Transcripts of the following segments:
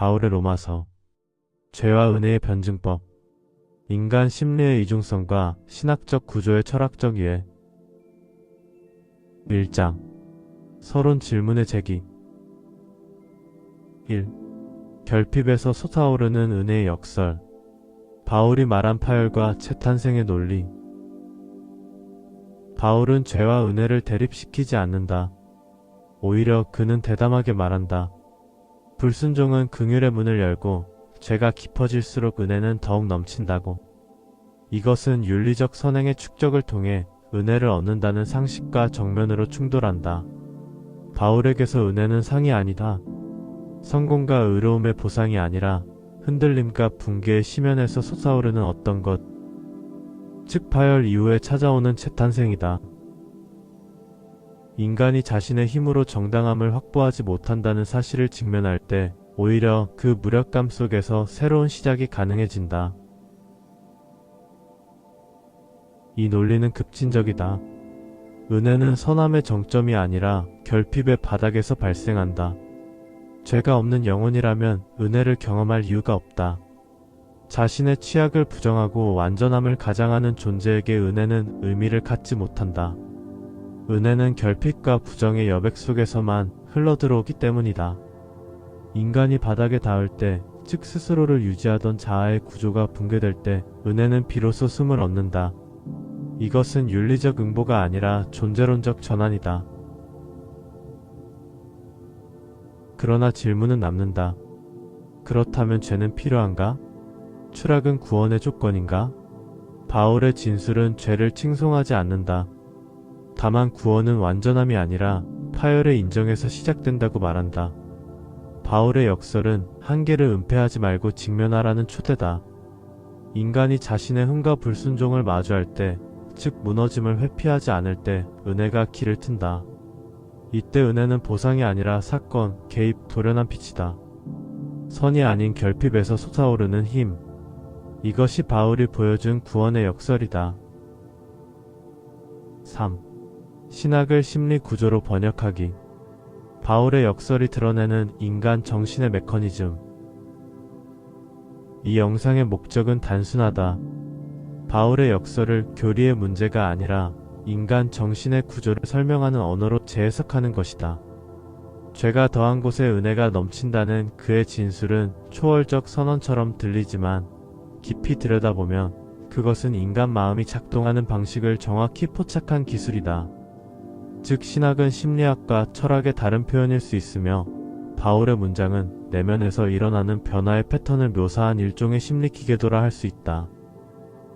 바울의 로마서. 죄와 은혜의 변증법. 인간 심리의 이중성과 신학적 구조의 철학적 이해. 1장. 서론 질문의 제기. 1. 결핍에서 솟아오르는 은혜의 역설. 바울이 말한 파열과 재탄생의 논리. 바울은 죄와 은혜를 대립시키지 않는다. 오히려 그는 대담하게 말한다. 불순종은 긍휼의 문을 열고 죄가 깊어질수록 은혜는 더욱 넘친다고. 이것은 윤리적 선행의 축적을 통해 은혜를 얻는다는 상식과 정면으로 충돌한다. 바울에게서 은혜는 상이 아니다. 성공과 의로움의 보상이 아니라 흔들림과 붕괴의 심연에서 솟아오르는 어떤 것, 즉 파열 이후에 찾아오는 재탄생이다. 인간이 자신의 힘으로 정당함을 확보하지 못한다는 사실을 직면할 때 오히려 그 무력감 속에서 새로운 시작이 가능해진다. 이 논리는 급진적이다. 은혜는 선함의 정점이 아니라 결핍의 바닥에서 발생한다. 죄가 없는 영혼이라면 은혜를 경험할 이유가 없다. 자신의 취약을 부정하고 완전함을 가장하는 존재에게 은혜는 의미를 갖지 못한다. 은혜는 결핍과 부정의 여백 속에서만 흘러들어오기 때문이다. 인간이 바닥에 닿을 때, 즉 스스로를 유지하던 자아의 구조가 붕괴될 때 은혜는 비로소 숨을 얻는다. 이것은 윤리적 응보가 아니라 존재론적 전환이다. 그러나 질문은 남는다. 그렇다면 죄는 필요한가? 추락은 구원의 조건인가? 바울의 진술은 죄를 칭송하지 않는다. 다만 구원은 완전함이 아니라 파열의 인정에서 시작된다고 말한다. 바울의 역설은 한계를 은폐하지 말고 직면하라는 초대다. 인간이 자신의 흠과 불순종을 마주할 때, 즉 무너짐을 회피하지 않을 때 은혜가 길을 튼다. 이때 은혜는 보상이 아니라 사건, 개입, 돌연한 빛이다. 선이 아닌 결핍에서 솟아오르는 힘. 이것이 바울이 보여준 구원의 역설이다. 3. 신학을 심리 구조로 번역하기. 바울의 역설이 드러내는 인간 정신의 메커니즘. 이 영상의 목적은 단순하다. 바울의 역설을 교리의 문제가 아니라 인간 정신의 구조를 설명하는 언어로 재해석하는 것이다. 죄가 더한 곳에 은혜가 넘친다는 그의 진술은 초월적 선언처럼 들리지만 깊이 들여다보면 그것은 인간 마음이 작동하는 방식을 정확히 포착한 기술이다. 즉 신학은 심리학과 철학의 다른 표현일 수 있으며 바울의 문장은 내면에서 일어나는 변화의 패턴을 묘사한 일종의 심리 기계도라 할 수 있다.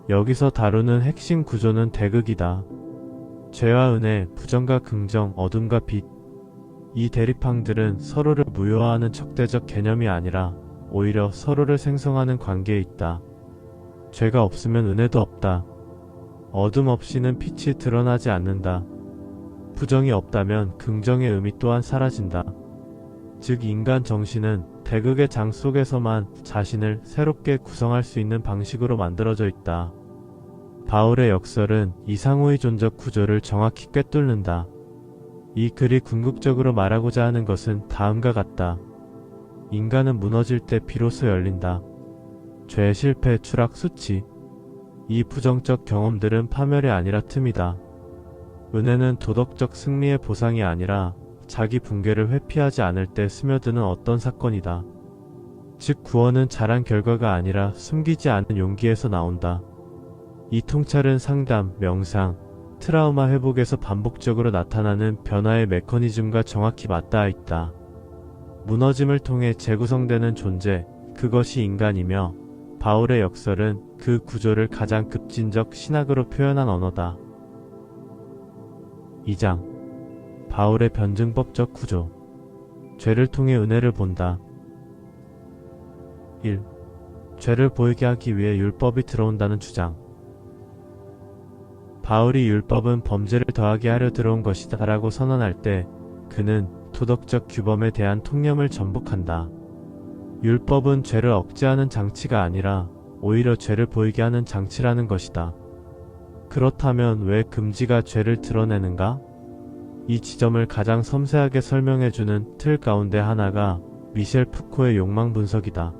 여기서 다루는 핵심 구조는 대극이다. 죄와 은혜, 부정과 긍정, 어둠과 빛. 이 대립항들은 서로를 무효화하는 적대적 개념이 아니라 오히려 서로를 생성하는 관계에 있다. 죄가 없으면 은혜도 없다. 어둠 없이는 빛이 드러나지 않는다. 부정이 없다면 긍정의 의미 또한 사라진다. 즉 인간 정신은 대극의 장 속에서만 자신을 새롭게 구성할 수 있는 방식으로 만들어져 있다. 바울의 역설은 이 상호의존적 구조를 정확히 꿰뚫는다. 이 글이 궁극적으로 말하고자 하는 것은 다음과 같다. 인간은 무너질 때 비로소 열린다. 죄, 실패, 추락, 수치. 이 부정적 경험들은 파멸이 아니라 틈이다. 은혜는 도덕적 승리의 보상이 아니라 자기 붕괴를 회피하지 않을 때 스며드는 어떤 사건이다. 즉 구원은 잘한 결과가 아니라 숨기지 않은 용기에서 나온다. 이 통찰은 상담, 명상, 트라우마 회복에서 반복적으로 나타나는 변화의 메커니즘과 정확히 맞닿아 있다. 무너짐을 통해 재구성되는 존재, 그것이 인간이며 바울의 역설은 그 구조를 가장 급진적 신학으로 표현한 언어다. 2장. 바울의 변증법적 구조. 죄를 통해 은혜를 본다. 1. 죄를 보이게 하기 위해 율법이 들어온다는 주장. 바울이 율법은 범죄를 더하게 하려 들어온 것이다 라고 선언할 때 그는 도덕적 규범에 대한 통념을 전복한다. 율법은 죄를 억제하는 장치가 아니라 오히려 죄를 보이게 하는 장치라는 것이다. 그렇다면 왜 금지가 죄를 드러내는가? 이 지점을 가장 섬세하게 설명해주는 틀 가운데 하나가 미셸 푸코의 욕망 분석이다.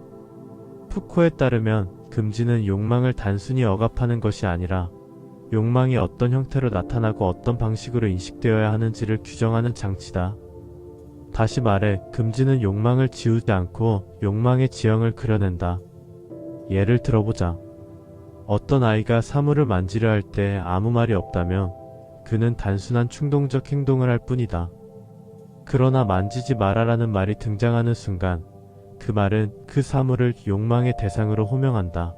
푸코에 따르면 금지는 욕망을 단순히 억압하는 것이 아니라 욕망이 어떤 형태로 나타나고 어떤 방식으로 인식되어야 하는지를 규정하는 장치다. 다시 말해, 금지는 욕망을 지우지 않고 욕망의 지형을 그려낸다. 예를 들어보자. 어떤 아이가 사물을 만지려 할 때 아무 말이 없다면 그는 단순한 충동적 행동을 할 뿐이다. 그러나 만지지 말아라는 말이 등장하는 순간 그 말은 그 사물을 욕망의 대상으로 호명한다.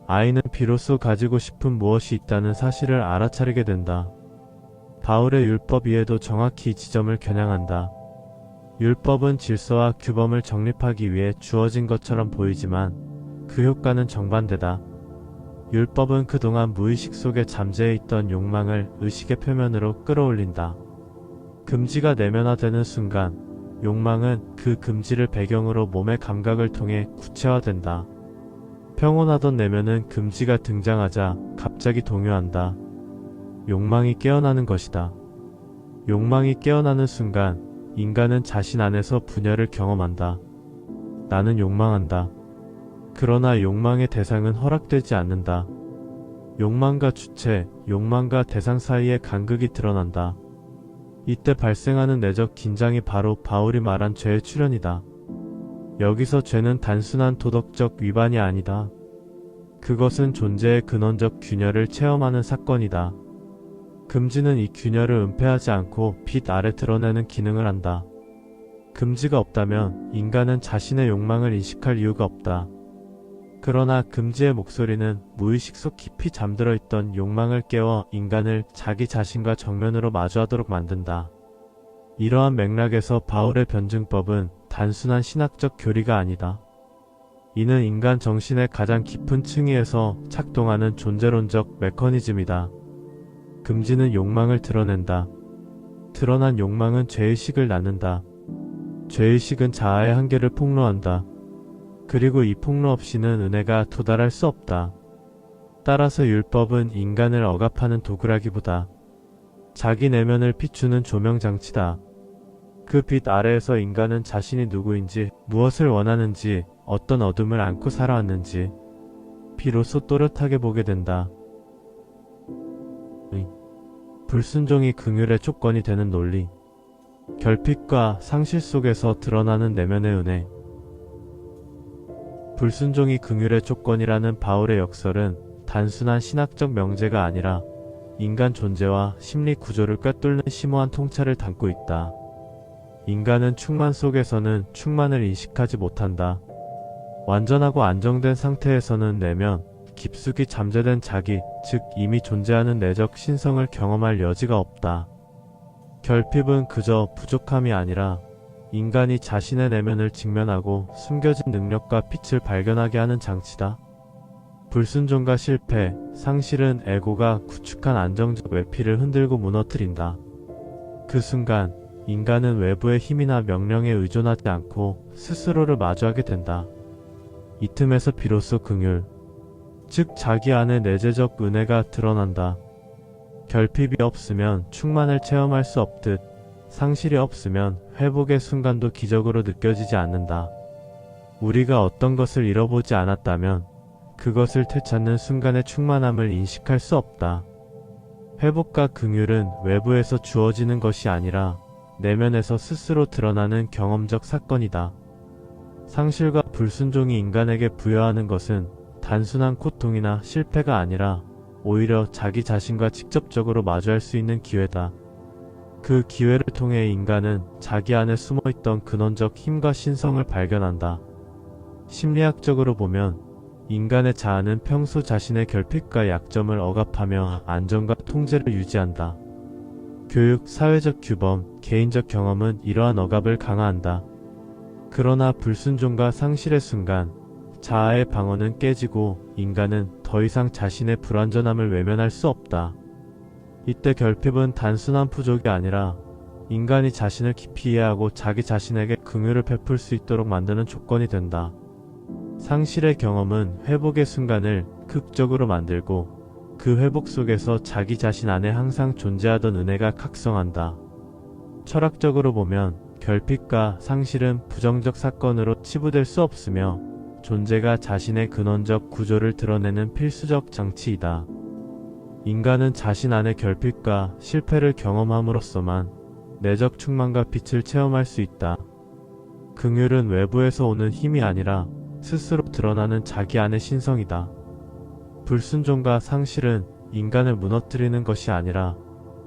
아이는 비로소 가지고 싶은 무엇이 있다는 사실을 알아차리게 된다. 바울의 율법 이에도 정확히 이 지점을 겨냥한다. 율법은 질서와 규범을 정립하기 위해 주어진 것처럼 보이지만 그 효과는 정반대다. 율법은 그동안 무의식 속에 잠재해 있던 욕망을 의식의 표면으로 끌어올린다. 금지가 내면화되는 순간 욕망은 그 금지를 배경으로 몸의 감각을 통해 구체화된다. 평온하던 내면은 금지가 등장하자 갑자기 동요한다. 욕망이 깨어나는 것이다. 욕망이 깨어나는 순간 인간은 자신 안에서 분열을 경험한다. 나는 욕망한다. 그러나 욕망의 대상은 허락되지 않는다. 욕망과 주체, 욕망과 대상 사이의 간극이 드러난다. 이때 발생하는 내적 긴장이 바로 바울이 말한 죄의 출현이다. 여기서 죄는 단순한 도덕적 위반이 아니다. 그것은 존재의 근원적 균열을 체험하는 사건이다. 금지는 이 균열을 은폐하지 않고 빛 아래 드러내는 기능을 한다. 금지가 없다면 인간은 자신의 욕망을 인식할 이유가 없다. 그러나 금지의 목소리는 무의식 속 깊이 잠들어 있던 욕망을 깨워 인간을 자기 자신과 정면으로 마주하도록 만든다. 이러한 맥락에서 바울의 변증법은 단순한 신학적 교리가 아니다. 이는 인간 정신의 가장 깊은 층위에서 작동하는 존재론적 메커니즘이다. 금지는 욕망을 드러낸다. 드러난 욕망은 죄의식을 낳는다. 죄의식은 자아의 한계를 폭로한다. 그리고 이 폭로 없이는 은혜가 도달할 수 없다. 따라서 율법은 인간을 억압하는 도구라기보다 자기 내면을 비추는 조명장치다. 그 빛 아래에서 인간은 자신이 누구인지, 무엇을 원하는지, 어떤 어둠을 안고 살아왔는지 비로소 또렷하게 보게 된다. 불순종이 긍휼의 조건이 되는 논리. 결핍과 상실 속에서 드러나는 내면의 은혜. 불순종이 긍휼의 조건이라는 바울의 역설은 단순한 신학적 명제가 아니라 인간 존재와 심리 구조를 꿰뚫는 심오한 통찰을 담고 있다. 인간은 충만 속에서는 충만을 인식하지 못한다. 완전하고 안정된 상태에서는 내면, 깊숙이 잠재된 자기, 즉 이미 존재하는 내적 신성을 경험할 여지가 없다. 결핍은 그저 부족함이 아니라 인간이 자신의 내면을 직면하고 숨겨진 능력과 빛을 발견하게 하는 장치다. 불순종과 실패, 상실은 에고가 구축한 안정적 외피를 흔들고 무너뜨린다. 그 순간 인간은 외부의 힘이나 명령에 의존하지 않고 스스로를 마주하게 된다. 이 틈에서 비로소 긍휼, 즉 자기 안의 내재적 은혜가 드러난다. 결핍이 없으면 충만을 체험할 수 없듯 상실이 없으면 회복의 순간도 기적으로 느껴지지 않는다. 우리가 어떤 것을 잃어보지 않았다면 그것을 되찾는 순간의 충만함을 인식할 수 없다. 회복과 긍휼은 외부에서 주어지는 것이 아니라 내면에서 스스로 드러나는 경험적 사건이다. 상실과 불순종이 인간에게 부여하는 것은 단순한 고통이나 실패가 아니라 오히려 자기 자신과 직접적으로 마주할 수 있는 기회다. 그 기회를 통해 인간은 자기 안에 숨어있던 근원적 힘과 신성을 발견한다. 심리학적으로 보면 인간의 자아는 평소 자신의 결핍과 약점을 억압하며 안정과 통제를 유지한다. 교육, 사회적 규범, 개인적 경험은 이러한 억압을 강화한다. 그러나 불순종과 상실의 순간 자아의 방어는 깨지고 인간은 더 이상 자신의 불완전함을 외면할 수 없다. 이때 결핍은 단순한 부족이 아니라 인간이 자신을 깊이 이해하고 자기 자신에게 긍휼을 베풀 수 있도록 만드는 조건이 된다. 상실의 경험은 회복의 순간을 극적으로 만들고 그 회복 속에서 자기 자신 안에 항상 존재하던 은혜가 각성한다. 철학적으로 보면 결핍과 상실은 부정적 사건으로 치부될 수 없으며 존재가 자신의 근원적 구조를 드러내는 필수적 장치이다. 인간은 자신 안의 결핍과 실패를 경험함으로써만 내적 충만과 빛을 체험할 수 있다. 긍휼은 외부에서 오는 힘이 아니라 스스로 드러나는 자기 안의 신성이다. 불순종과 상실은 인간을 무너뜨리는 것이 아니라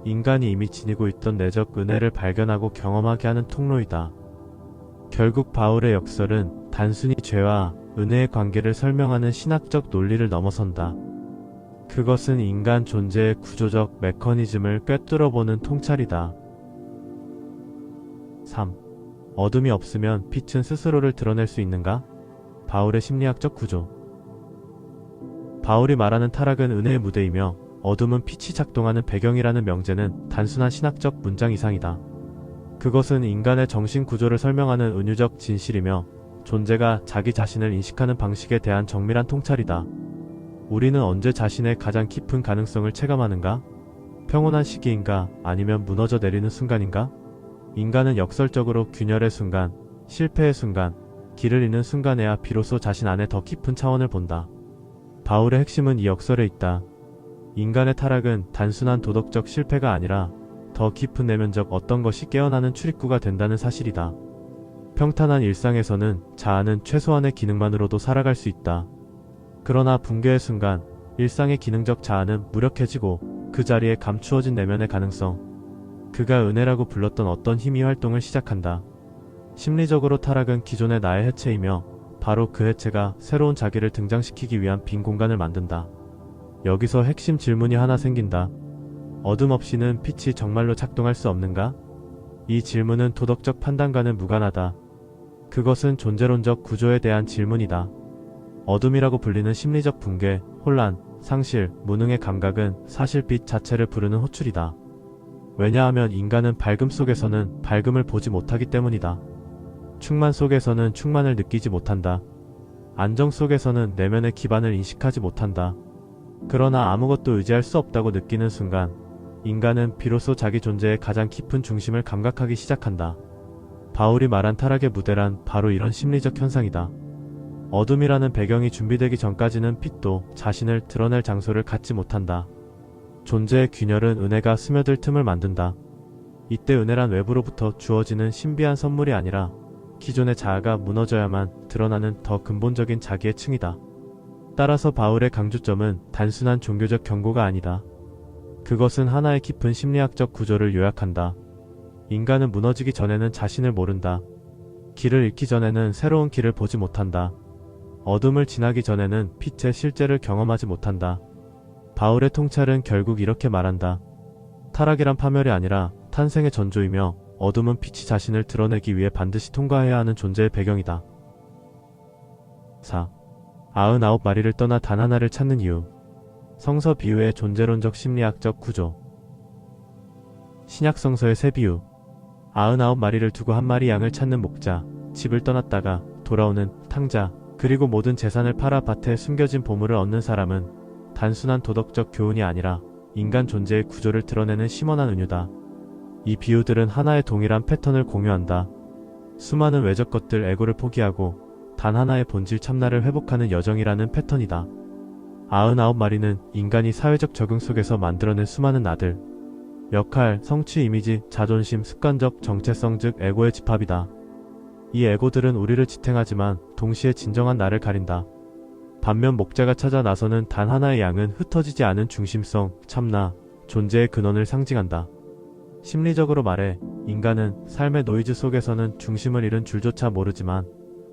인간이 이미 지니고 있던 내적 은혜를 발견하고 경험하게 하는 통로이다. 결국 바울의 역설은 단순히 죄와 은혜의 관계를 설명하는 신학적 논리를 넘어선다. 그것은 인간 존재의 구조적 메커니즘을 꿰뚫어보는 통찰이다. 3. 어둠이 없으면 빛은 스스로를 드러낼 수 있는가? 바울의 심리학적 구조. 바울이 말하는 타락은 은혜의 무대이며 어둠은 빛이 작동하는 배경이라는 명제는 단순한 신학적 문장 이상이다. 그것은 인간의 정신 구조를 설명하는 은유적 진실이며 존재가 자기 자신을 인식하는 방식에 대한 정밀한 통찰이다. 우리는 언제 자신의 가장 깊은 가능성을 체감하는가? 평온한 시기인가? 아니면 무너져 내리는 순간인가? 인간은 역설적으로 균열의 순간, 실패의 순간, 길을 잃는 순간에야 비로소 자신 안에 더 깊은 차원을 본다. 바울의 핵심은 이 역설에 있다. 인간의 타락은 단순한 도덕적 실패가 아니라 더 깊은 내면적 어떤 것이 깨어나는 출입구가 된다는 사실이다. 평탄한 일상에서는 자아는 최소한의 기능만으로도 살아갈 수 있다. 그러나 붕괴의 순간, 일상의 기능적 자아는 무력해지고 그 자리에 감추어진 내면의 가능성, 그가 은혜라고 불렀던 어떤 힘이 활동을 시작한다. 심리적으로 타락은 기존의 나의 해체이며 바로 그 해체가 새로운 자기를 등장시키기 위한 빈 공간을 만든다. 여기서 핵심 질문이 하나 생긴다. 어둠 없이는 빛이 정말로 작동할 수 없는가? 이 질문은 도덕적 판단과는 무관하다. 그것은 존재론적 구조에 대한 질문이다. 어둠이라고 불리는 심리적 붕괴, 혼란, 상실, 무능의 감각은 사실 빛 자체를 부르는 호출이다. 왜냐하면 인간은 밝음 속에서는 밝음을 보지 못하기 때문이다. 충만 속에서는 충만을 느끼지 못한다. 안정 속에서는 내면의 기반을 인식하지 못한다. 그러나 아무것도 의지할 수 없다고 느끼는 순간 인간은 비로소 자기 존재의 가장 깊은 중심을 감각하기 시작한다. 바울이 말한 타락의 무대란 바로 이런 심리적 현상이다. 어둠이라는 배경이 준비되기 전까지는 빛도 자신을 드러낼 장소를 갖지 못한다. 존재의 균열은 은혜가 스며들 틈을 만든다. 이때 은혜란 외부로부터 주어지는 신비한 선물이 아니라 기존의 자아가 무너져야만 드러나는 더 근본적인 자기의 층이다. 따라서 바울의 강조점은 단순한 종교적 경고가 아니다. 그것은 하나의 깊은 심리학적 구조를 요약한다. 인간은 무너지기 전에는 자신을 모른다. 길을 잃기 전에는 새로운 길을 보지 못한다. 어둠을 지나기 전에는 빛의 실제를 경험하지 못한다. 바울의 통찰은 결국 이렇게 말한다. 타락이란 파멸이 아니라 탄생의 전조이며 어둠은 빛이 자신을 드러내기 위해 반드시 통과해야 하는 존재의 배경이다. 4. 99마리를 떠나 단 하나를 찾는 이유. 성서 비유의 존재론적 심리학적 구조. 신약성서의 새 비유. 99마리를 두고 한 마리 양을 찾는 목자, 집을 떠났다가 돌아오는 탕자, 그리고 모든 재산을 팔아 밭에 숨겨진 보물을 얻는 사람은 단순한 도덕적 교훈이 아니라 인간 존재의 구조를 드러내는 심원한 은유다. 이 비유들은 하나의 동일한 패턴을 공유한다. 수많은 외적 것들 에고를 포기하고 단 하나의 본질 참나를 회복하는 여정이라는 패턴이다. 99마리는 인간이 사회적 적응 속에서 만들어낸 수많은 나들, 역할, 성취 이미지, 자존심, 습관적 정체성 즉 에고의 집합이다. 이 에고들은 우리를 지탱하지만 동시에 진정한 나를 가린다. 반면 목자가 찾아 나서는 단 하나의 양은 흩어지지 않은 중심성, 참나, 존재의 근원을 상징한다. 심리적으로 말해 인간은 삶의 노이즈 속에서는 중심을 잃은 줄조차 모르지만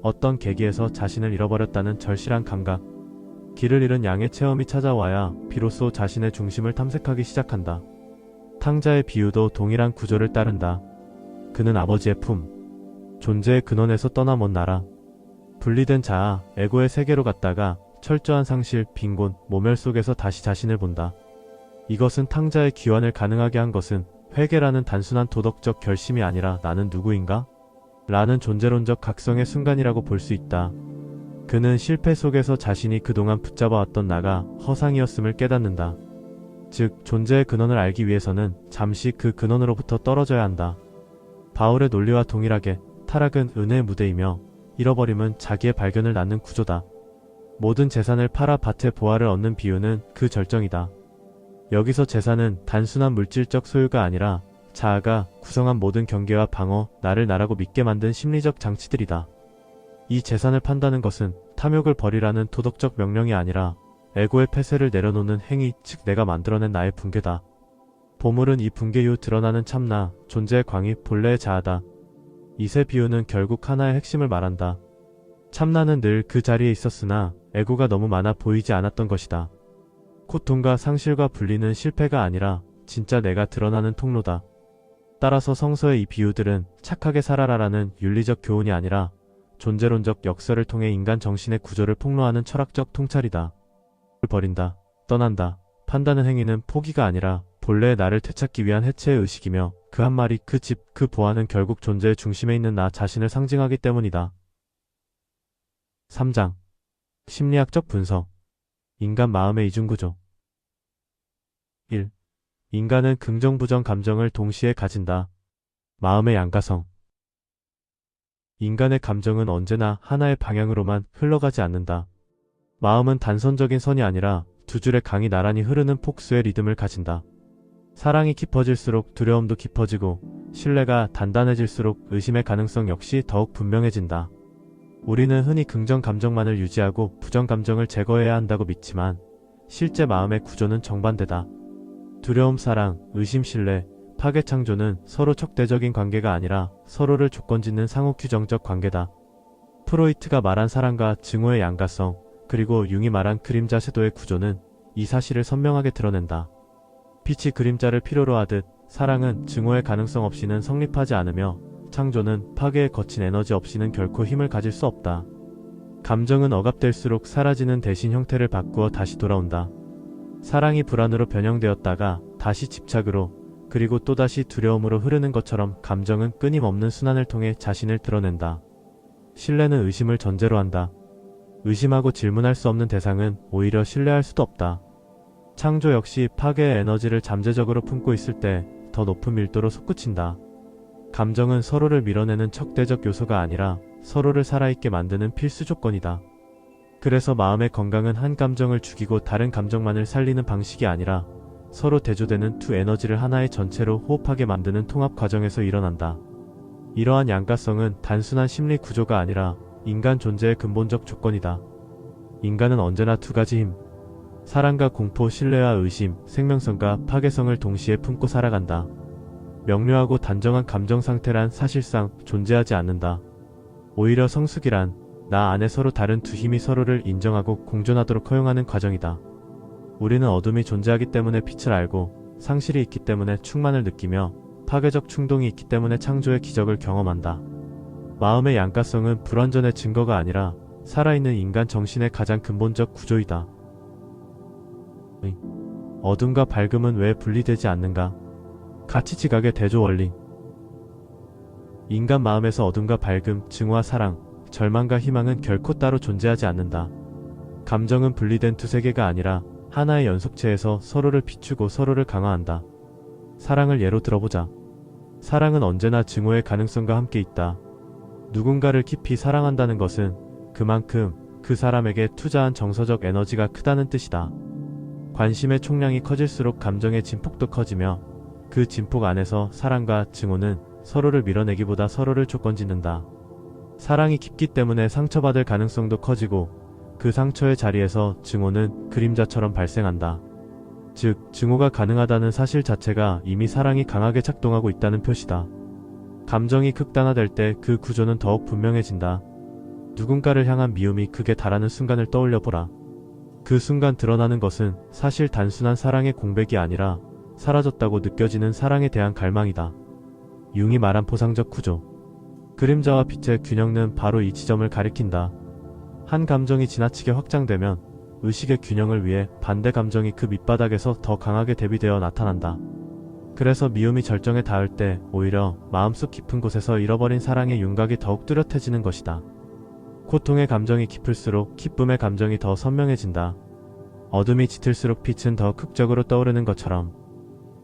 어떤 계기에서 자신을 잃어버렸다는 절실한 감각, 길을 잃은 양의 체험이 찾아와야 비로소 자신의 중심을 탐색하기 시작한다. 탕자의 비유도 동일한 구조를 따른다. 그는 아버지의 품, 존재의 근원에서 떠나 먼 나라, 분리된 자아, 에고의 세계로 갔다가 철저한 상실, 빈곤, 모멸 속에서 다시 자신을 본다. 이것은 탕자의 귀환을 가능하게 한 것은 회개라는 단순한 도덕적 결심이 아니라 나는 누구인가? 라는 존재론적 각성의 순간이라고 볼 수 있다. 그는 실패 속에서 자신이 그동안 붙잡아왔던 나가 허상이었음을 깨닫는다. 즉, 존재의 근원을 알기 위해서는 잠시 그 근원으로부터 떨어져야 한다. 바울의 논리와 동일하게 타락은 은혜의 무대이며 잃어버림은 자기의 발견을 낳는 구조다. 모든 재산을 팔아 밭의 보화를 얻는 비유는 그 절정이다. 여기서 재산은 단순한 물질적 소유가 아니라 자아가 구성한 모든 경계와 방어, 나를 나라고 믿게 만든 심리적 장치들이다. 이 재산을 판다는 것은 탐욕을 버리라는 도덕적 명령이 아니라 에고의 폐쇄를 내려놓는 행위, 즉 내가 만들어낸 나의 붕괴다. 보물은 이 붕괴 이후 드러나는 참나, 존재의 광이 본래의 자아다. 이 세 비유는 결국 하나의 핵심을 말한다. 참나는 늘 그 자리에 있었으나 에고가 너무 많아 보이지 않았던 것이다. 고통과 상실과 분리는 실패가 아니라 진짜 내가 드러나는 통로다. 따라서 성서의 이 비유들은 착하게 살아라라는 윤리적 교훈이 아니라 존재론적 역설을 통해 인간 정신의 구조를 폭로하는 철학적 통찰이다. 버린다, 떠난다, 판다는 행위는 포기가 아니라 본래의 나를 되찾기 위한 해체의 의식이며 그 한 마리, 그 집, 그 보화는 결국 존재의 중심에 있는 나 자신을 상징하기 때문이다. 3장. 심리학적 분석. 인간 마음의 이중구조. 1. 인간은 긍정 부정 감정을 동시에 가진다. 마음의 양가성. 인간의 감정은 언제나 하나의 방향으로만 흘러가지 않는다. 마음은 단선적인 선이 아니라 두 줄의 강이 나란히 흐르는 폭수의 리듬을 가진다. 사랑이 깊어질수록 두려움도 깊어지고 신뢰가 단단해질수록 의심의 가능성 역시 더욱 분명해진다. 우리는 흔히 긍정 감정만을 유지하고 부정 감정을 제거해야 한다고 믿지만 실제 마음의 구조는 정반대다. 두려움, 사랑, 의심, 신뢰, 파괴, 창조는 서로 적대적인 관계가 아니라 서로를 조건짓는 상호규정적 관계다. 프로이트가 말한 사랑과 증오의 양가성, 그리고 융이 말한 그림자 섀도의 구조는 이 사실을 선명하게 드러낸다. 빛이 그림자를 필요로 하듯 사랑은 증오의 가능성 없이는 성립하지 않으며 창조는 파괴의 거친 에너지 없이는 결코 힘을 가질 수 없다. 감정은 억압될수록 사라지는 대신 형태를 바꾸어 다시 돌아온다. 사랑이 불안으로 변형되었다가 다시 집착으로 그리고 또다시 두려움으로 흐르는 것처럼 감정은 끊임없는 순환을 통해 자신을 드러낸다. 신뢰는 의심을 전제로 한다. 의심하고 질문할 수 없는 대상은 오히려 신뢰할 수도 없다. 창조 역시 파괴의 에너지를 잠재적으로 품고 있을 때 더 높은 밀도로 솟구친다. 감정은 서로를 밀어내는 적대적 요소가 아니라 서로를 살아있게 만드는 필수 조건이다. 그래서 마음의 건강은 한 감정을 죽이고 다른 감정만을 살리는 방식이 아니라 서로 대조되는 두 에너지를 하나의 전체로 호흡하게 만드는 통합 과정에서 일어난다. 이러한 양가성은 단순한 심리 구조가 아니라 인간 존재의 근본적 조건이다. 인간은 언제나 두 가지 힘, 사랑과 공포, 신뢰와 의심, 생명성과 파괴성을 동시에 품고 살아간다. 명료하고 단정한 감정 상태란 사실상 존재하지 않는다. 오히려 성숙이란 나 안에 서로 다른 두 힘이 서로를 인정하고 공존하도록 허용하는 과정이다. 우리는 어둠이 존재하기 때문에 빛을 알고 상실이 있기 때문에 충만을 느끼며 파괴적 충동이 있기 때문에 창조의 기적을 경험한다. 마음의 양가성은 불완전의 증거가 아니라 살아있는 인간 정신의 가장 근본적 구조이다. 어둠과 밝음은 왜 분리되지 않는가? 가치 지각의 대조 원리. 인간 마음에서 어둠과 밝음, 증오와 사랑, 절망과 희망은 결코 따로 존재하지 않는다. 감정은 분리된 두 세계가 아니라 하나의 연속체에서 서로를 비추고 서로를 강화한다. 사랑을 예로 들어보자. 사랑은 언제나 증오의 가능성과 함께 있다. 누군가를 깊이 사랑한다는 것은 그만큼 그 사람에게 투자한 정서적 에너지가 크다는 뜻이다. 관심의 총량이 커질수록 감정의 진폭도 커지며 그 진폭 안에서 사랑과 증오는 서로를 밀어내기보다 서로를 조건짓는다. 사랑이 깊기 때문에 상처받을 가능성도 커지고 그 상처의 자리에서 증오는 그림자처럼 발생한다. 즉, 증오가 가능하다는 사실 자체가 이미 사랑이 강하게 작동하고 있다는 표시다. 감정이 극단화될 때 그 구조는 더욱 분명해진다. 누군가를 향한 미움이 극에 달하는 순간을 떠올려보라. 그 순간 드러나는 것은 사실 단순한 사랑의 공백이 아니라 사라졌다고 느껴지는 사랑에 대한 갈망이다. 융이 말한 포상적 구조. 그림자와 빛의 균형은 바로 이 지점을 가리킨다. 한 감정이 지나치게 확장되면 의식의 균형을 위해 반대 감정이 그 밑바닥에서 더 강하게 대비되어 나타난다. 그래서 미움이 절정에 닿을 때 오히려 마음속 깊은 곳에서 잃어버린 사랑의 윤곽이 더욱 뚜렷해지는 것이다. 고통의 감정이 깊을수록 기쁨의 감정이 더 선명해진다. 어둠이 짙을수록 빛은 더 극적으로 떠오르는 것처럼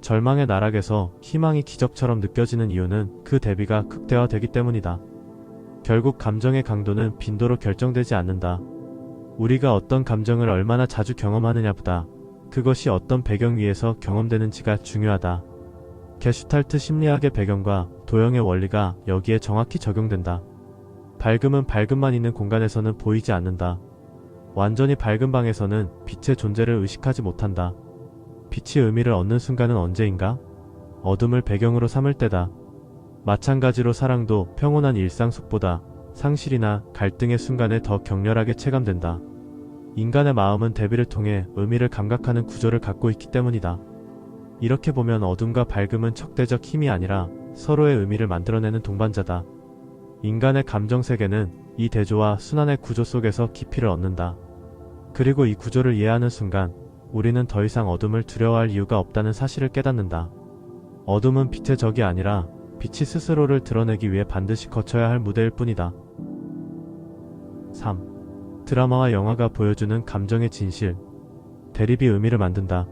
절망의 나락에서 희망이 기적처럼 느껴지는 이유는 그 대비가 극대화되기 때문이다. 결국 감정의 강도는 빈도로 결정되지 않는다. 우리가 어떤 감정을 얼마나 자주 경험하느냐보다 그것이 어떤 배경 위에서 경험되는지가 중요하다. 게슈탈트 심리학의 배경과 도형의 원리가 여기에 정확히 적용된다. 밝음은 밝음만 있는 공간에서는 보이지 않는다. 완전히 밝은 방에서는 빛의 존재를 의식하지 못한다. 빛이 의미를 얻는 순간은 언제인가? 어둠을 배경으로 삼을 때다. 마찬가지로 사랑도 평온한 일상 속보다 상실이나 갈등의 순간에 더 격렬하게 체감된다. 인간의 마음은 대비를 통해 의미를 감각하는 구조를 갖고 있기 때문이다. 이렇게 보면 어둠과 밝음은 적대적 힘이 아니라 서로의 의미를 만들어내는 동반자다. 인간의 감정 세계는 이 대조와 순환의 구조 속에서 깊이를 얻는다. 그리고 이 구조를 이해하는 순간 우리는 더 이상 어둠을 두려워할 이유가 없다는 사실을 깨닫는다. 어둠은 빛의 적이 아니라 빛이 스스로를 드러내기 위해 반드시 거쳐야 할 무대일 뿐이다. 3. 드라마와 영화가 보여주는 감정의 진실. 대립이 의미를 만든다.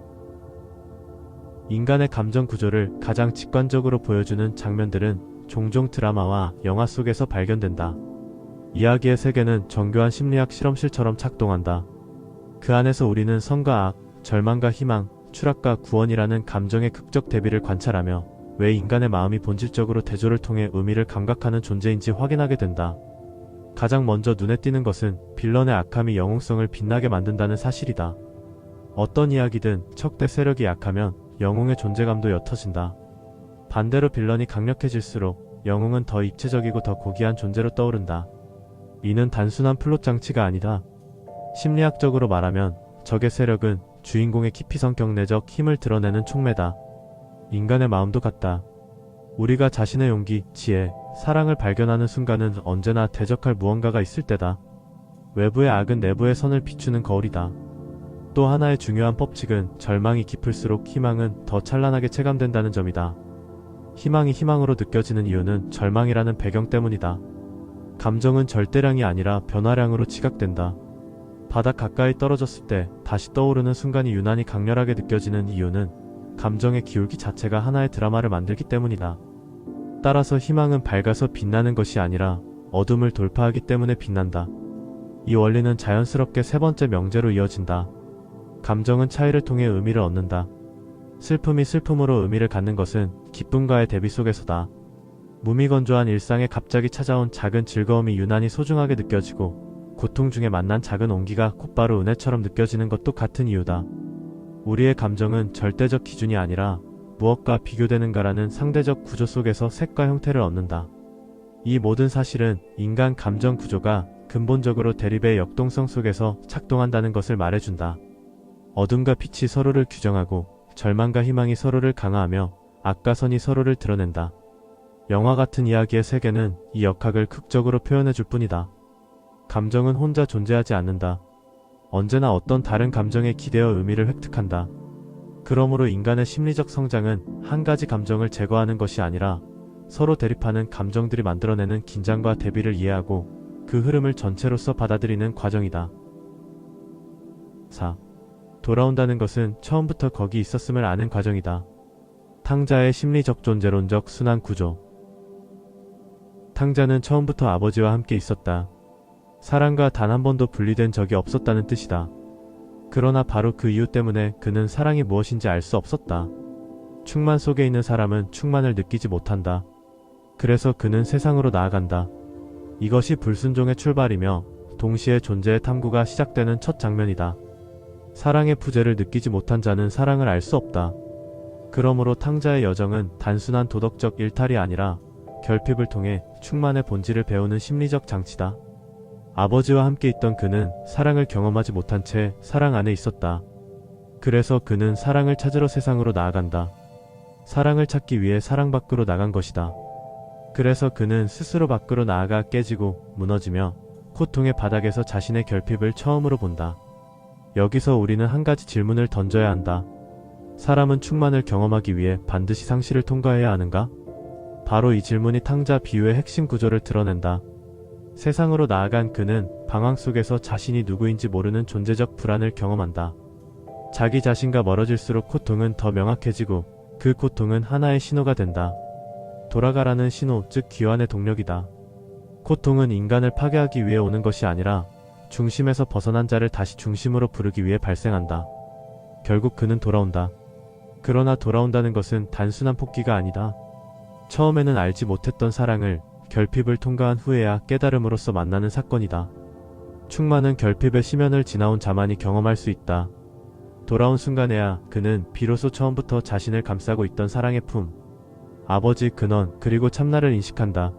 인간의 감정 구조를 가장 직관적으로 보여주는 장면들은 종종 드라마와 영화 속에서 발견된다. 이야기의 세계는 정교한 심리학 실험실처럼 작동한다. 그 안에서 우리는 선과 악, 절망과 희망, 추락과 구원이라는 감정의 극적 대비를 관찰하며 왜 인간의 마음이 본질적으로 대조를 통해 의미를 감각하는 존재인지 확인하게 된다. 가장 먼저 눈에 띄는 것은 빌런의 악함이 영웅성을 빛나게 만든다는 사실이다. 어떤 이야기든 척대 세력이 약하면 영웅의 존재감도 옅어진다. 반대로 빌런이 강력해질수록 영웅은 더 입체적이고 더 고귀한 존재로 떠오른다. 이는 단순한 플롯 장치가 아니다. 심리학적으로 말하면 적의 세력은 주인공의 깊이 성격 내적 힘을 드러내는 촉매다. 인간의 마음도 같다. 우리가 자신의 용기, 지혜, 사랑을 발견하는 순간은 언제나 대적할 무언가가 있을 때다. 외부의 악은 내부의 선을 비추는 거울이다. 또 하나의 중요한 법칙은 절망이 깊을수록 희망은 더 찬란하게 체감된다는 점이다. 희망이 희망으로 느껴지는 이유는 절망이라는 배경 때문이다. 감정은 절대량이 아니라 변화량으로 지각된다. 바닥 가까이 떨어졌을 때 다시 떠오르는 순간이 유난히 강렬하게 느껴지는 이유는 감정의 기울기 자체가 하나의 드라마를 만들기 때문이다. 따라서 희망은 밝아서 빛나는 것이 아니라 어둠을 돌파하기 때문에 빛난다. 이 원리는 자연스럽게 세 번째 명제로 이어진다. 감정은 차이를 통해 의미를 얻는다. 슬픔이 슬픔으로 의미를 갖는 것은 기쁨과의 대비 속에서다. 무미건조한 일상에 갑자기 찾아온 작은 즐거움이 유난히 소중하게 느껴지고 고통 중에 만난 작은 온기가 곧바로 은혜처럼 느껴지는 것도 같은 이유다. 우리의 감정은 절대적 기준이 아니라 무엇과 비교되는가라는 상대적 구조 속에서 색과 형태를 얻는다. 이 모든 사실은 인간 감정 구조가 근본적으로 대립의 역동성 속에서 작동한다는 것을 말해준다. 어둠과 빛이 서로를 규정하고 절망과 희망이 서로를 강화하며 악과 선이 서로를 드러낸다. 영화 같은 이야기의 세계는 이 역학을 극적으로 표현해줄 뿐이다. 감정은 혼자 존재하지 않는다. 언제나 어떤 다른 감정에 기대어 의미를 획득한다. 그러므로 인간의 심리적 성장은 한 가지 감정을 제거하는 것이 아니라 서로 대립하는 감정들이 만들어내는 긴장과 대비를 이해하고 그 흐름을 전체로서 받아들이는 과정이다. 4. 돌아온다는 것은 처음부터 거기 있었음을 아는 과정이다. 탕자의 심리적 존재론적 순환 구조. 탕자는 처음부터 아버지와 함께 있었다. 사랑과 단 한 번도 분리된 적이 없었다는 뜻이다. 그러나 바로 그 이유 때문에 그는 사랑이 무엇인지 알 수 없었다. 충만 속에 있는 사람은 충만을 느끼지 못한다. 그래서 그는 세상으로 나아간다. 이것이 불순종의 출발이며 동시에 존재의 탐구가 시작되는 첫 장면이다. 사랑의 부재를 느끼지 못한 자는 사랑을 알 수 없다. 그러므로 탕자의 여정은 단순한 도덕적 일탈이 아니라 결핍을 통해 충만의 본질을 배우는 심리적 장치다. 아버지와 함께 있던 그는 사랑을 경험하지 못한 채 사랑 안에 있었다. 그래서 그는 사랑을 찾으러 세상으로 나아간다. 사랑을 찾기 위해 사랑 밖으로 나간 것이다. 그래서 그는 스스로 밖으로 나아가 깨지고 무너지며 고통의 바닥에서 자신의 결핍을 처음으로 본다. 여기서 우리는 한 가지 질문을 던져야 한다. 사람은 충만을 경험하기 위해 반드시 상실을 통과해야 하는가? 바로 이 질문이 탕자 비유의 핵심 구조를 드러낸다. 세상으로 나아간 그는 방황 속에서 자신이 누구인지 모르는 존재적 불안을 경험한다. 자기 자신과 멀어질수록 고통은 더 명확해지고 그 고통은 하나의 신호가 된다. 돌아가라는 신호, 즉 귀환의 동력이다. 고통은 인간을 파괴하기 위해 오는 것이 아니라 중심에서 벗어난 자를 다시 중심으로 부르기 위해 발생한다. 결국 그는 돌아온다. 그러나 돌아온다는 것은 단순한 폭기가 아니다. 처음에는 알지 못했던 사랑을 결핍을 통과한 후에야 깨달음으로써 만나는 사건이다. 충만은 결핍의 심연을 지나온 자만이 경험할 수 있다. 돌아온 순간에야 그는 비로소 처음부터 자신을 감싸고 있던 사랑의 품, 아버지 근원, 그리고 참나를 인식한다.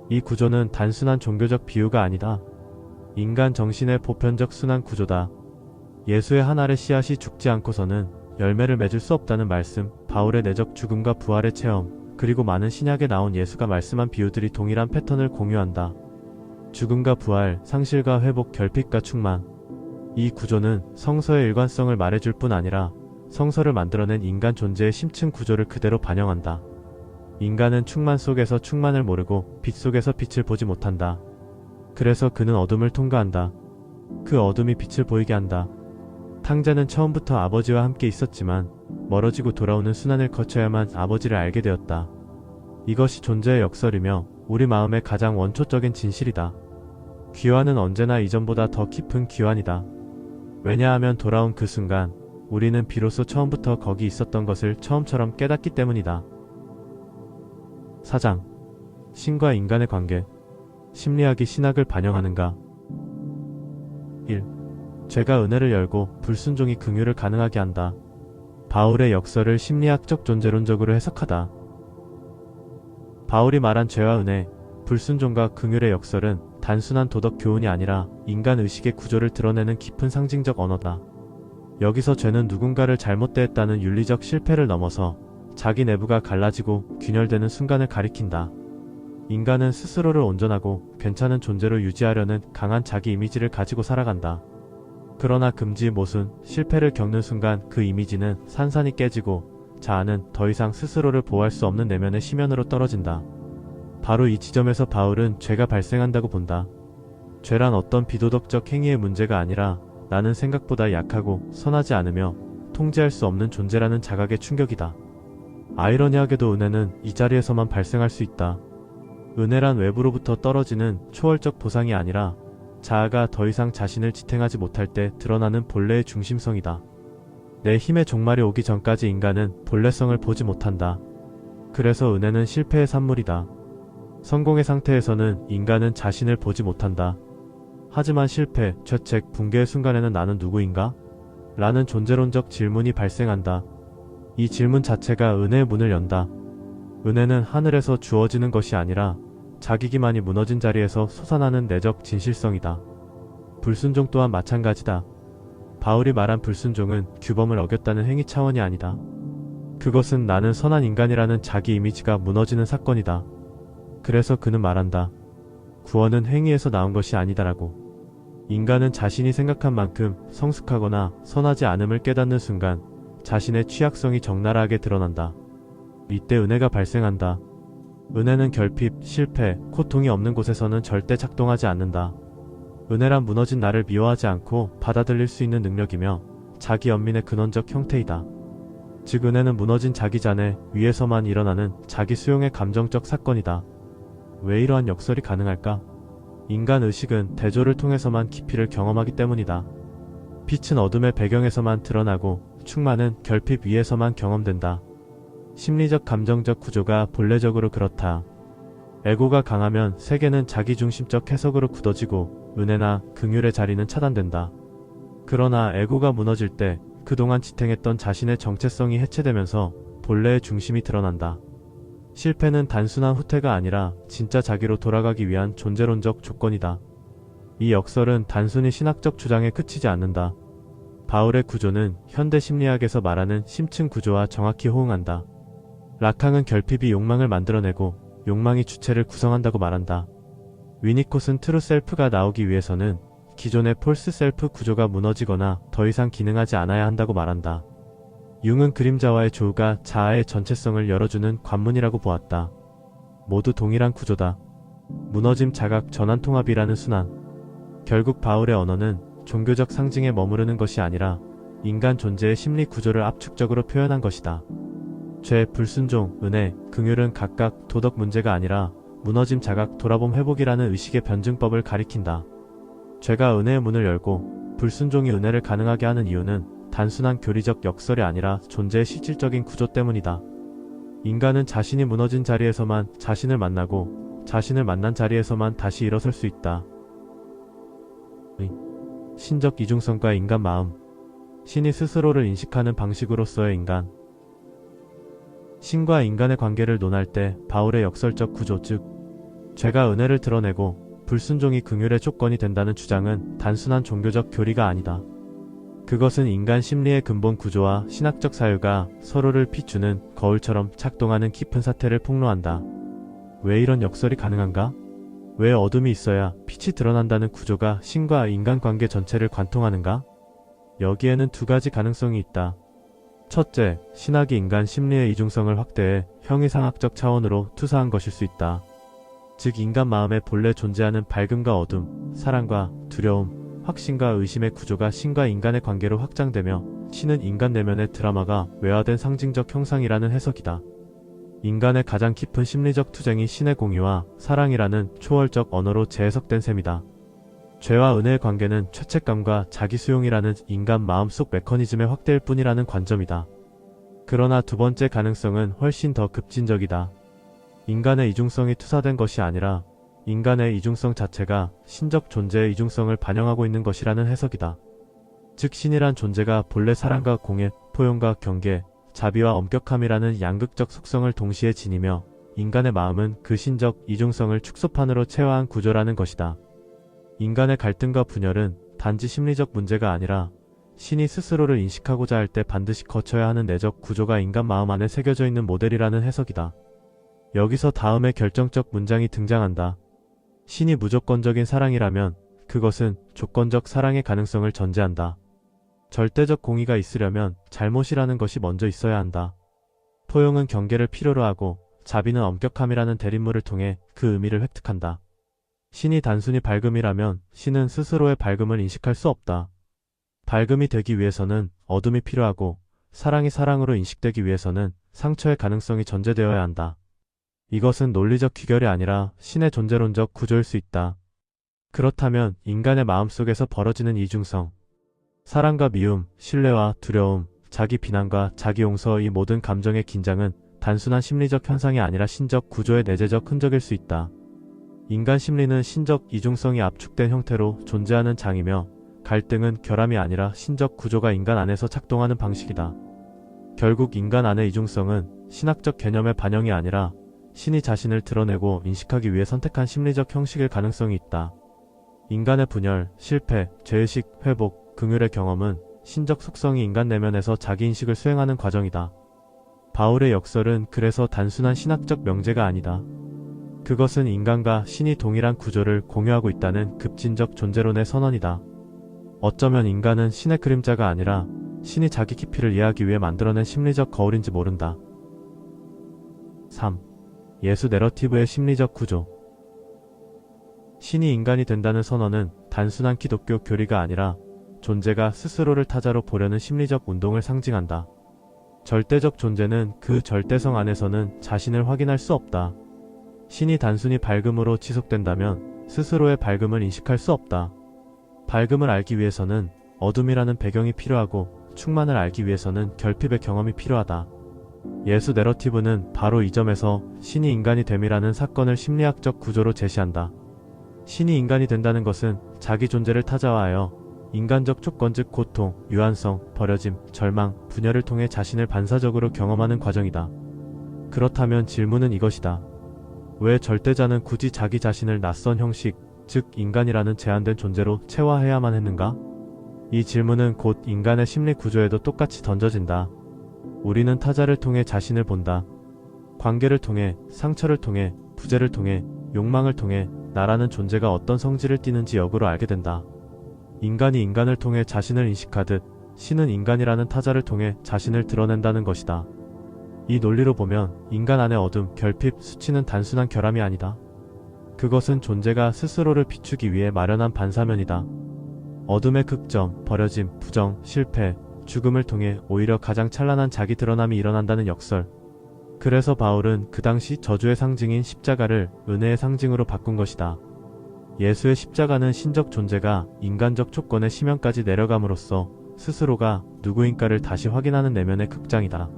이 구조는 단순한 종교적 비유가 아니다. 인간 정신의 보편적 순환 구조다. 예수의 한 알의 씨앗이 죽지 않고서는 열매를 맺을 수 없다는 말씀, 바울의 내적 죽음과 부활의 체험, 그리고 많은 신약에 나온 예수가 말씀한 비유들이 동일한 패턴을 공유한다. 죽음과 부활, 상실과 회복, 결핍과 충만. 이 구조는 성서의 일관성을 말해줄 뿐 아니라 성서를 만들어낸 인간 존재의 심층 구조를 그대로 반영한다. 인간은 충만 속에서 충만을 모르고 빛 속에서 빛을 보지 못한다. 그래서 그는 어둠을 통과한다. 그 어둠이 빛을 보이게 한다. 탕자는 처음부터 아버지와 함께 있었지만 멀어지고 돌아오는 순환을 거쳐야만 아버지를 알게 되었다. 이것이 존재의 역설이며 우리 마음의 가장 원초적인 진실이다. 귀환은 언제나 이전보다 더 깊은 귀환이다. 왜냐하면 돌아온 그 순간 우리는 비로소 처음부터 거기 있었던 것을 처음처럼 깨닫기 때문이다. 4장. 신과 인간의 관계. 심리학이 신학을 반영하는가? 1. 죄가 은혜를 열고 불순종이 긍휼을 가능하게 한다. 바울의 역설을 심리학적 존재론적으로 해석하다. 바울이 말한 죄와 은혜, 불순종과 긍휼의 역설은 단순한 도덕 교훈이 아니라 인간 의식의 구조를 드러내는 깊은 상징적 언어다. 여기서 죄는 누군가를 잘못 대했다는 윤리적 실패를 넘어서 자기 내부가 갈라지고 균열되는 순간을 가리킨다. 인간은 스스로를 온전하고 괜찮은 존재로 유지하려는 강한 자기 이미지를 가지고 살아간다. 그러나 금지, 모순, 실패를 겪는 순간 그 이미지는 산산이 깨지고 자아는 더 이상 스스로를 보호할 수 없는 내면의 심연으로 떨어진다. 바로 이 지점에서 바울은 죄가 발생한다고 본다. 죄란 어떤 비도덕적 행위의 문제가 아니라 나는 생각보다 약하고 선하지 않으며 통제할 수 없는 존재라는 자각의 충격이다. 아이러니하게도 은혜는 이 자리에서만 발생할 수 있다. 은혜란 외부로부터 떨어지는 초월적 보상이 아니라 자아가 더 이상 자신을 지탱하지 못할 때 드러나는 본래의 중심성이다. 내 힘의 종말이 오기 전까지 인간은 본래성을 보지 못한다. 그래서 은혜는 실패의 산물이다. 성공의 상태에서는 인간은 자신을 보지 못한다. 하지만 실패, 죄책, 붕괴의 순간에는 나는 누구인가? 라는 존재론적 질문이 발생한다. 이 질문 자체가 은혜의 문을 연다. 은혜는 하늘에서 주어지는 것이 아니라 자기 기만이 무너진 자리에서 솟아나는 내적 진실성이다. 불순종 또한 마찬가지다. 바울이 말한 불순종은 규범을 어겼다는 행위 차원이 아니다. 그것은 나는 선한 인간이라는 자기 이미지가 무너지는 사건이다. 그래서 그는 말한다. 구원은 행위에서 나온 것이 아니다라고. 인간은 자신이 생각한 만큼 성숙하거나 선하지 않음을 깨닫는 순간 자신의 취약성이 적나라하게 드러난다. 이때 은혜가 발생한다. 은혜는 결핍, 실패, 고통이 없는 곳에서는 절대 작동하지 않는다. 은혜란 무너진 나를 미워하지 않고 받아들일 수 있는 능력이며 자기 연민의 근원적 형태이다. 즉 은혜는 무너진 자기 자네 위에서만 일어나는 자기 수용의 감정적 사건이다. 왜 이러한 역설이 가능할까? 인간 의식은 대조를 통해서만 깊이를 경험하기 때문이다. 빛은 어둠의 배경에서만 드러나고 충만은 결핍 위에서만 경험된다. 심리적 감정적 구조가 본래적으로 그렇다. 에고가 강하면 세계는 자기중심적 해석으로 굳어지고 은혜나 긍휼의 자리는 차단된다. 그러나 에고가 무너질 때 그동안 지탱했던 자신의 정체성이 해체되면서 본래의 중심이 드러난다. 실패는 단순한 후퇴가 아니라 진짜 자기로 돌아가기 위한 존재론적 조건이다. 이 역설은 단순히 신학적 주장에 그치지 않는다. 바울의 구조는 현대 심리학에서 말하는 심층 구조와 정확히 호응한다. 라캉은 결핍이 욕망을 만들어내고 욕망이 주체를 구성한다고 말한다. 위니콧은 트루 셀프가 나오기 위해서는 기존의 폴스 셀프 구조가 무너지거나 더 이상 기능하지 않아야 한다고 말한다. 융은 그림자와의 조우가 자아의 전체성을 열어주는 관문이라고 보았다. 모두 동일한 구조다. 무너짐, 자각, 전환, 통합이라는 순환. 결국 바울의 언어는 종교적 상징에 머무르는 것이 아니라 인간 존재의 심리 구조를 압축적으로 표현한 것이다. 죄, 불순종, 은혜, 긍휼은 각각 도덕 문제가 아니라 무너짐, 자각, 돌아봄, 회복이라는 의식의 변증법을 가리킨다. 죄가 은혜의 문을 열고 불순종이 은혜를 가능하게 하는 이유는 단순한 교리적 역설이 아니라 존재의 실질적인 구조 때문이다. 인간은 자신이 무너진 자리에서만 자신을 만나고 자신을 만난 자리에서만 다시 일어설 수 있다. 신적 이중성과 인간 마음. 신이 스스로를 인식하는 방식으로서의 인간. 신과 인간의 관계를 논할 때 바울의 역설적 구조, 즉 죄가 은혜를 드러내고 불순종이 긍휼의 조건이 된다는 주장은 단순한 종교적 교리가 아니다. 그것은 인간 심리의 근본 구조와 신학적 사유가 서로를 비추는 거울처럼 작동하는 깊은 사태를 폭로한다. 왜 이런 역설이 가능한가? 왜 어둠이 있어야 빛이 드러난다는 구조가 신과 인간 관계 전체를 관통하는가? 여기에는 두 가지 가능성이 있다. 첫째, 신학이 인간 심리의 이중성을 확대해 형이상학적 차원으로 투사한 것일 수 있다. 즉 인간 마음에 본래 존재하는 밝음과 어둠, 사랑과 두려움, 확신과 의심의 구조가 신과 인간의 관계로 확장되며 신은 인간 내면의 드라마가 외화된 상징적 형상이라는 해석이다. 인간의 가장 깊은 심리적 투쟁이 신의 공의와 사랑이라는 초월적 언어로 재해석된 셈이다. 죄와 은혜의 관계는 죄책감과 자기수용이라는 인간 마음속 메커니즘의 확대일 뿐이라는 관점이다. 그러나 두 번째 가능성은 훨씬 더 급진적이다. 인간의 이중성이 투사된 것이 아니라 인간의 이중성 자체가 신적 존재의 이중성을 반영하고 있는 것이라는 해석이다. 즉 신이란 존재가 본래 사랑과 공의, 포용과 경계, 자비와 엄격함이라는 양극적 속성을 동시에 지니며 인간의 마음은 그 신적 이중성을 축소판으로 체화한 구조라는 것이다. 인간의 갈등과 분열은 단지 심리적 문제가 아니라 신이 스스로를 인식하고자 할 때 반드시 거쳐야 하는 내적 구조가 인간 마음 안에 새겨져 있는 모델이라는 해석이다. 여기서 다음의 결정적 문장이 등장한다. 신이 무조건적인 사랑이라면 그것은 조건적 사랑의 가능성을 전제한다. 절대적 공의가 있으려면 잘못이라는 것이 먼저 있어야 한다. 포용은 경계를 필요로 하고 자비는 엄격함이라는 대립물을 통해 그 의미를 획득한다. 신이 단순히 밝음이라면 신은 스스로의 밝음을 인식할 수 없다. 밝음이 되기 위해서는 어둠이 필요하고 사랑이 사랑으로 인식되기 위해서는 상처의 가능성이 전제되어야 한다. 이것은 논리적 귀결이 아니라 신의 존재론적 구조일 수 있다. 그렇다면 인간의 마음속에서 벌어지는 이중성, 사랑과 미움, 신뢰와 두려움, 자기 비난과 자기 용서, 이 모든 감정의 긴장은 단순한 심리적 현상이 아니라 신적 구조의 내재적 흔적일 수 있다. 인간 심리는 신적 이중성이 압축된 형태로 존재하는 장이며 갈등은 결함이 아니라 신적 구조가 인간 안에서 작동하는 방식이다. 결국 인간 안의 이중성은 신학적 개념의 반영이 아니라 신이 자신을 드러내고 인식하기 위해 선택한 심리적 형식일 가능성이 있다. 인간의 분열, 실패, 죄의식, 회복, 긍휼의 경험은 신적 속성이 인간 내면에서 자기인식을 수행하는 과정이다. 바울의 역설은 그래서 단순한 신학적 명제가 아니다. 그것은 인간과 신이 동일한 구조를 공유하고 있다는 급진적 존재론의 선언이다. 어쩌면 인간은 신의 그림자가 아니라 신이 자기 깊이를 이해하기 위해 만들어낸 심리적 거울인지 모른다. 3. 예수 내러티브의 심리적 구조. 신이 인간이 된다는 선언은 단순한 기독교 교리가 아니라 존재가 스스로를 타자로 보려는 심리적 운동을 상징한다. 절대적 존재는 그 절대성 안에서는 자신을 확인할 수 없다. 신이 단순히 밝음으로 지속된다면 스스로의 밝음을 인식할 수 없다. 밝음을 알기 위해서는 어둠이라는 배경이 필요하고 충만을 알기 위해서는 결핍의 경험이 필요하다. 예수 내러티브는 바로 이 점에서 신이 인간이 됨이라는 사건을 심리학적 구조로 제시한다. 신이 인간이 된다는 것은 자기 존재를 타자화하여 인간적 조건 즉 고통, 유한성, 버려짐, 절망, 분열을 통해 자신을 반사적으로 경험하는 과정이다. 그렇다면 질문은 이것이다. 왜 절대자는 굳이 자기 자신을 낯선 형식, 즉 인간이라는 제한된 존재로 체화해야만 했는가? 이 질문은 곧 인간의 심리 구조에도 똑같이 던져진다. 우리는 타자를 통해 자신을 본다. 관계를 통해, 상처를 통해, 부재를 통해, 욕망을 통해 나라는 존재가 어떤 성질을 띠는지 역으로 알게 된다. 인간이 인간을 통해 자신을 인식하듯 신은 인간이라는 타자를 통해 자신을 드러낸다는 것이다. 이 논리로 보면 인간 안의 어둠, 결핍, 수치는 단순한 결함이 아니다. 그것은 존재가 스스로를 비추기 위해 마련한 반사면이다. 어둠의 극점, 버려짐, 부정, 실패, 죽음을 통해 오히려 가장 찬란한 자기 드러남이 일어난다는 역설. 그래서 바울은 그 당시 저주의 상징인 십자가를 은혜의 상징으로 바꾼 것이다. 예수의 십자가는 신적 존재가 인간적 조건의 심연까지 내려감으로써 스스로가 누구인가를 다시 확인하는 내면의 극장이다.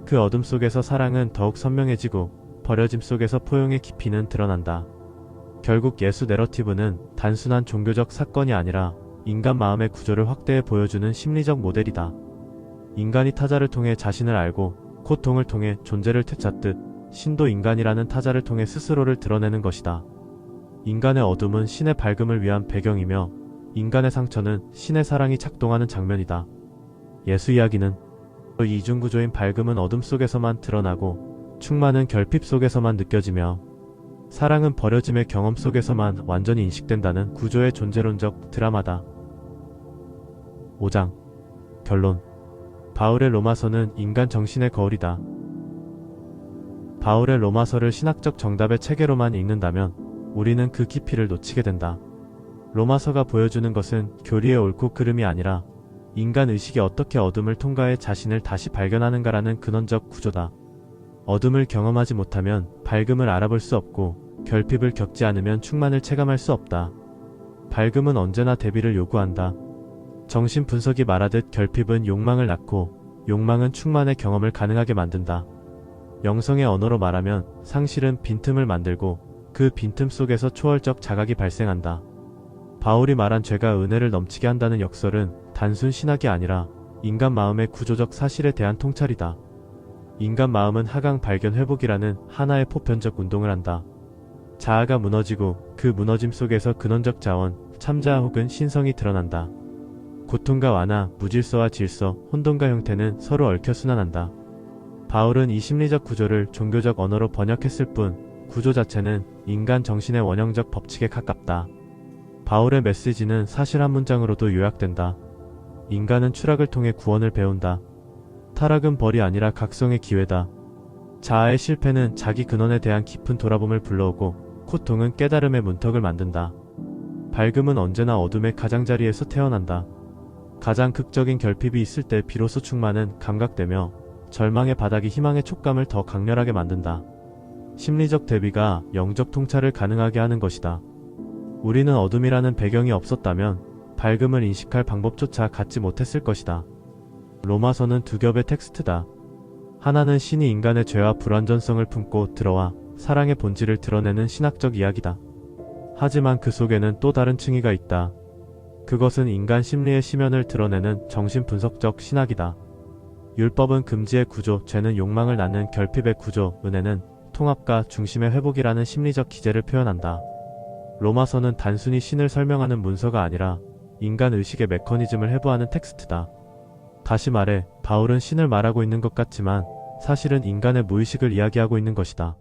그 어둠 속에서 사랑은 더욱 선명해지고 버려짐 속에서 포용의 깊이는 드러난다. 결국 예수 내러티브는 단순한 종교적 사건이 아니라 인간 마음의 구조를 확대해 보여주는 심리적 모델이다. 인간이 타자를 통해 자신을 알고 고통을 통해 존재를 되찾듯 신도 인간이라는 타자를 통해 스스로를 드러내는 것이다. 인간의 어둠은 신의 밝음을 위한 배경이며 인간의 상처는 신의 사랑이 작동하는 장면이다. 예수 이야기는 이중구조인 밝음은 어둠 속에서만 드러나고 충만은 결핍 속에서만 느껴지며 사랑은 버려짐의 경험 속에서만 완전히 인식된다는 구조의 존재론적 드라마다. 5장 결론. 바울의 로마서는 인간 정신의 거울이다. 바울의 로마서를 신학적 정답의 체계로만 읽는다면 우리는 그 깊이를 놓치게 된다. 로마서가 보여주는 것은 교리의 옳고 그름이 아니라 인간 의식이 어떻게 어둠을 통과해 자신을 다시 발견하는가라는 근원적 구조다. 어둠을 경험하지 못하면 밝음을 알아볼 수 없고 결핍을 겪지 않으면 충만을 체감할 수 없다. 밝음은 언제나 대비를 요구한다. 정신분석이 말하듯 결핍은 욕망을 낳고 욕망은 충만의 경험을 가능하게 만든다. 영성의 언어로 말하면 상실은 빈틈을 만들고 그 빈틈 속에서 초월적 자각이 발생한다. 바울이 말한 죄가 은혜를 넘치게 한다는 역설은 단순 신학이 아니라 인간 마음의 구조적 사실에 대한 통찰이다. 인간 마음은 하강 발견 회복이라는 하나의 보편적 운동을 한다. 자아가 무너지고 그 무너짐 속에서 근원적 자원, 참자아 혹은 신성이 드러난다. 고통과 완화, 무질서와 질서, 혼돈과 형태는 서로 얽혀 순환한다. 바울은 이 심리적 구조를 종교적 언어로 번역했을 뿐 구조 자체는 인간 정신의 원형적 법칙에 가깝다. 바울의 메시지는 사실 한 문장으로도 요약된다. 인간은 추락을 통해 구원을 배운다. 타락은 벌이 아니라 각성의 기회다. 자아의 실패는 자기 근원에 대한 깊은 돌아봄을 불러오고 고통은 깨달음의 문턱을 만든다. 밝음은 언제나 어둠의 가장자리에서 태어난다. 가장 극적인 결핍이 있을 때 비로소 충만은 감각되며 절망의 바닥이 희망의 촉감을 더 강렬하게 만든다. 심리적 대비가 영적 통찰을 가능하게 하는 것이다. 우리는 어둠이라는 배경이 없었다면 밝음을 인식할 방법조차 갖지 못했을 것이다. 로마서는 두 겹의 텍스트다. 하나는 신이 인간의 죄와 불완전성을 품고 들어와 사랑의 본질을 드러내는 신학적 이야기다. 하지만 그 속에는 또 다른 층위가 있다. 그것은 인간 심리의 심연을 드러내는 정신분석적 신학이다. 율법은 금지의 구조, 죄는 욕망을 낳는 결핍의 구조, 은혜는 통합과 중심의 회복이라는 심리적 기제를 표현한다. 로마서는 단순히 신을 설명하는 문서가 아니라 인간 의식의 메커니즘을 해부하는 텍스트다. 다시 말해 바울은 신을 말하고 있는 것 같지만 사실은 인간의 무의식을 이야기하고 있는 것이다.